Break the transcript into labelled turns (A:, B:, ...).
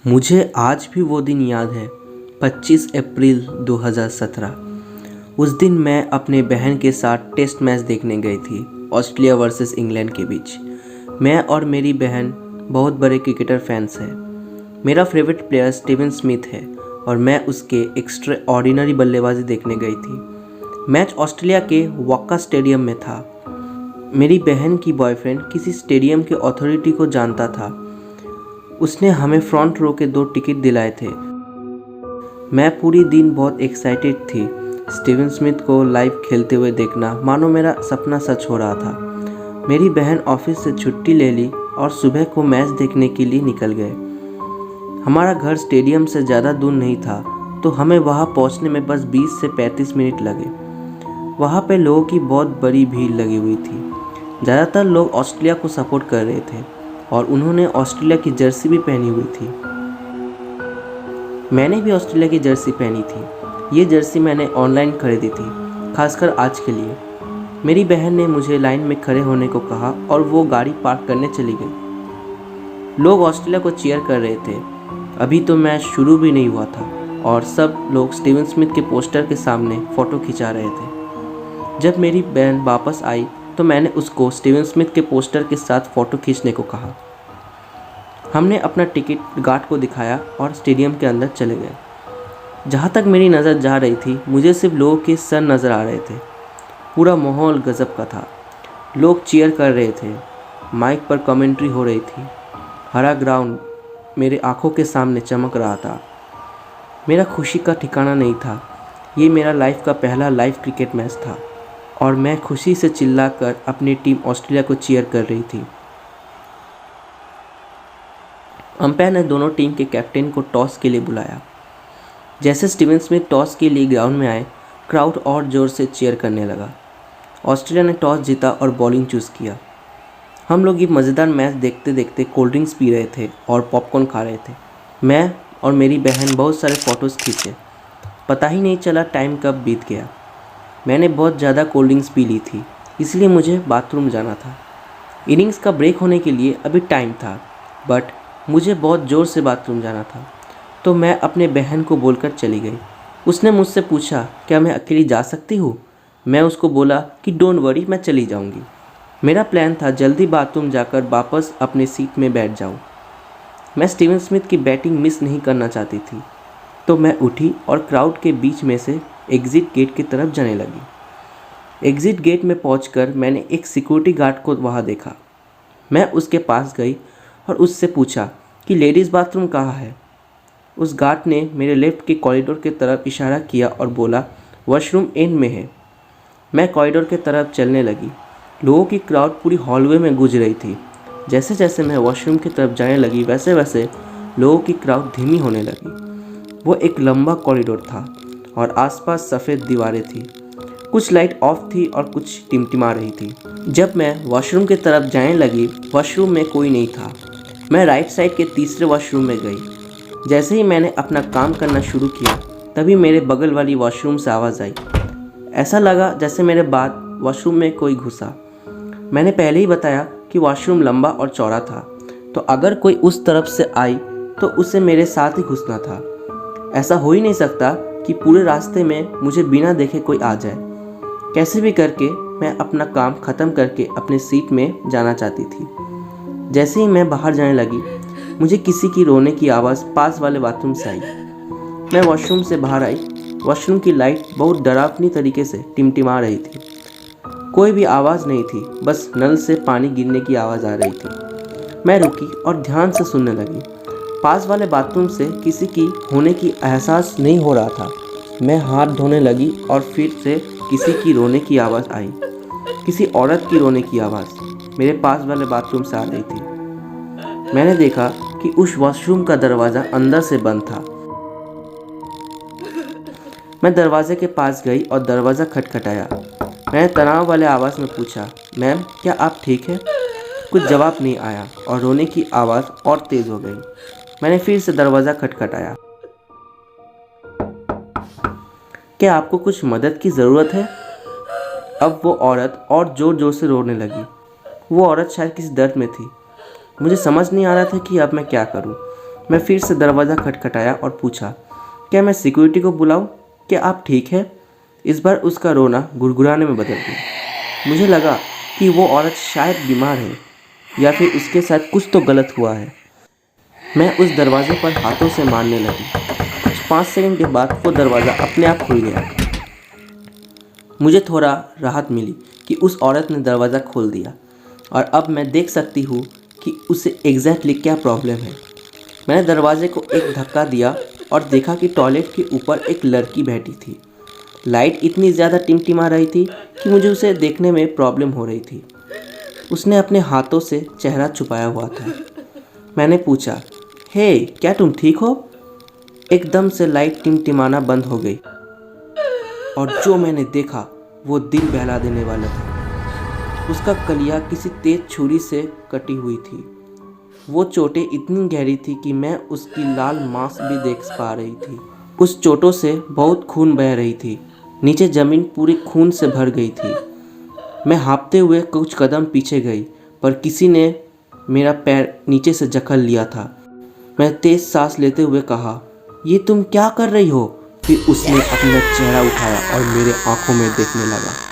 A: मुझे आज भी वो दिन याद है, 25 अप्रैल 2017। उस दिन मैं अपने बहन के साथ टेस्ट मैच देखने गई थी, ऑस्ट्रेलिया वर्सेस इंग्लैंड के बीच। मैं और मेरी बहन बहुत बड़े क्रिकेटर फैंस हैं। मेरा फेवरेट प्लेयर स्टीवन स्मिथ है और मैं उसके एक्स्ट्रा ऑर्डिनरी बल्लेबाजी देखने गई थी। मैच ऑस्ट्रेलिया के वक्का स्टेडियम में था। मेरी बहन की बॉयफ्रेंड किसी स्टेडियम के अथॉरिटी को जानता था। उसने हमें फ्रंट रो के 2 टिकट दिलाए थे। मैं पूरी दिन बहुत एक्साइटेड थी। स्टीवन स्मिथ को लाइव खेलते हुए देखना मानो मेरा सपना सच हो रहा था। मेरी बहन ऑफिस से छुट्टी ले ली और सुबह को मैच देखने के लिए निकल गए। हमारा घर स्टेडियम से ज़्यादा दूर नहीं था, तो हमें वहाँ पहुँचने में बस 20 से 35 मिनट लगे। वहाँ पे लोगों की बहुत बड़ी भीड़ लगी हुई थी। ज़्यादातर लोग ऑस्ट्रेलिया को सपोर्ट कर रहे थे और उन्होंने ऑस्ट्रेलिया की जर्सी भी पहनी हुई थी। मैंने भी ऑस्ट्रेलिया की जर्सी पहनी थी। ये जर्सी मैंने ऑनलाइन खरीदी थी, खासकर आज के लिए। मेरी बहन ने मुझे लाइन में खड़े होने को कहा और वो गाड़ी पार्क करने चली गई। लोग ऑस्ट्रेलिया को चीयर कर रहे थे। अभी तो मैच शुरू भी नहीं हुआ था और सब लोग स्टीवन स्मिथ के पोस्टर के सामने फ़ोटो खिंचा रहे थे। जब मेरी बहन वापस आई तो मैंने उसको स्टीवन स्मिथ के पोस्टर के साथ फ़ोटो खींचने को कहा। हमने अपना टिकट गार्ड को दिखाया और स्टेडियम के अंदर चले गए। जहाँ तक मेरी नज़र जा रही थी, मुझे सिर्फ लोगों के सर नज़र आ रहे थे। पूरा माहौल गजब का था। लोग चीयर कर रहे थे, माइक पर कमेंट्री हो रही थी। हरा ग्राउंड मेरे आंखों के सामने चमक रहा था। मेरा खुशी का ठिकाना नहीं था। ये मेरा लाइफ का पहला लाइव क्रिकेट मैच था और मैं खुशी से चिल्लाकर अपनी टीम ऑस्ट्रेलिया को चीयर कर रही थी। अंपायर ने दोनों टीम के कैप्टन को टॉस के लिए बुलाया। जैसे स्टीवन स्मिथ टॉस के लिए ग्राउंड में आए, क्राउड और ज़ोर से चीयर करने लगा। ऑस्ट्रेलिया ने टॉस जीता और बॉलिंग चूज़ किया। हम लोग ये मज़ेदार मैच देखते देखते कोल्ड ड्रिंक्स पी रहे थे और पॉपकॉर्न खा रहे थे। मैं और मेरी बहन बहुत सारे फ़ोटोज़ खींचे। पता ही नहीं चला टाइम कब बीत गया। मैंने बहुत ज़्यादा कोल्ड ड्रिंक्स पी ली थी, इसलिए मुझे बाथरूम जाना था। इनिंग्स का ब्रेक होने के लिए अभी टाइम था, बट मुझे बहुत ज़ोर से बाथरूम जाना था, तो मैं अपने बहन को बोलकर चली गई। उसने मुझसे पूछा क्या मैं अकेली जा सकती हूँ। मैं उसको बोला कि डोंट वरी, मैं चली जाऊँगी। मेरा प्लान था जल्दी बाथरूम जाकर वापस अपनी सीट में बैठ जाऊँ। मैं स्टीवन स्मिथ की बैटिंग मिस नहीं करना चाहती थी, तो मैं उठी और क्राउड के बीच में से एग्ज़िट गेट की तरफ जाने लगी। एग्ज़िट गेट में पहुंचकर मैंने एक सिक्योरिटी गार्ड को वहां देखा। मैं उसके पास गई और उससे पूछा कि लेडीज़ बाथरूम कहाँ है। उस गार्ड ने मेरे लेफ़्ट के कॉरिडोर की तरफ इशारा किया और बोला वॉशरूम एंड में है। मैं कॉरिडोर की तरफ चलने लगी। लोगों की क्राउड पूरी हॉलवे में गूंज रही थी। जैसे जैसे मैं वॉशरूम की तरफ जाने लगी, वैसे वैसे लोगों की क्राउड धीमी होने लगी। वो एक लंबा कॉरिडोर था और आसपास सफ़ेद दीवारें थी। कुछ लाइट ऑफ थी और कुछ टिमटिमा रही थी। जब मैं वॉशरूम की तरफ जाने लगी, वॉशरूम में कोई नहीं था। मैं राइट साइड के तीसरे वॉशरूम में गई। जैसे ही मैंने अपना काम करना शुरू किया, तभी मेरे बगल वाली वॉशरूम से आवाज़ आई। ऐसा लगा जैसे मेरे बाद वॉशरूम में कोई घुसा। मैंने पहले ही बताया कि वॉशरूम लंबा और चौड़ा था, तो अगर कोई उस तरफ से आई तो उसे मेरे साथ ही घुसना था। ऐसा हो ही नहीं सकता कि पूरे रास्ते में मुझे बिना देखे कोई आ जाए। कैसे भी करके मैं अपना काम ख़त्म करके अपनी सीट में जाना चाहती थी। जैसे ही मैं बाहर जाने लगी, मुझे किसी की रोने की आवाज़ पास वाले बाथरूम से आई। मैं वॉशरूम से बाहर आई। वॉशरूम की लाइट बहुत डरावनी तरीके से टिमटिमा रही थी। कोई भी आवाज़ नहीं थी, बस नल से पानी गिरने की आवाज़ आ रही थी। मैं रुकी और ध्यान से सुनने लगी। पास वाले बाथरूम से किसी की होने की एहसास नहीं हो रहा था। मैं हाथ धोने लगी और फिर से किसी की रोने की आवाज़ आई। किसी औरत की रोने की आवाज़ मेरे पास वाले बाथरूम से आ रही थी। मैंने देखा कि उस वॉशरूम का दरवाज़ा अंदर से बंद था। मैं दरवाजे के पास गई और दरवाज़ा खटखटाया। मैंने तनाव वाले आवाज़ में पूछा, मैम क्या आप ठीक हैं? कुछ जवाब नहीं आया और रोने की आवाज़ और तेज़ हो गई। मैंने फिर से दरवाज़ा खटखटाया। क्या आपको कुछ मदद की ज़रूरत है? अब वो औरत और ज़ोर ज़ोर से रोने लगी। वो औरत शायद किसी दर्द में थी। मुझे समझ नहीं आ रहा था कि अब मैं क्या करूं। मैं फिर से दरवाज़ा खटखटाया और पूछा, क्या मैं सिक्योरिटी को बुलाऊं? क्या आप ठीक है? इस बार उसका रोना गुड़गुड़ाने में बदल गया। मुझे लगा कि वो औरत शायद बीमार है या फिर उसके साथ कुछ तो गलत हुआ है। मैं उस दरवाजे पर हाथों से मारने लगी। कुछ 5 सेकंड के बाद वो दरवाज़ा अपने आप खुल गया। मुझे थोड़ा राहत मिली कि उस औरत ने दरवाज़ा खोल दिया और अब मैं देख सकती हूँ कि उसे एग्जैक्टली क्या प्रॉब्लम है। मैंने दरवाजे को एक धक्का दिया और देखा कि टॉयलेट के ऊपर एक लड़की बैठी थी। लाइट इतनी ज़्यादा टिमटिमा रही थी कि मुझे उसे देखने में प्रॉब्लम हो रही थी। उसने अपने हाथों से चेहरा छुपाया हुआ था। मैंने पूछा, हे, क्या तुम ठीक हो? एकदम से लाइट टिमटिमाना बंद हो गई और जो मैंने देखा वो दिल बहला देने वाला था। उसका कलिया किसी तेज छुरी से कटी हुई थी। वो चोटें इतनी गहरी थी कि मैं उसकी लाल मांस भी देख पा रही थी। उस चोटों से बहुत खून बह रही थी। नीचे ज़मीन पूरी खून से भर गई थी। मैं हाँफते हुए कुछ कदम पीछे गई, पर किसी ने मेरा पैर नीचे से जकड़ लिया था। मैं तेज़ सांस लेते हुए कहा, ये तुम क्या कर रही हो? फिर उसने अपना चेहरा उठाया और मेरे आंखों में देखने लगा।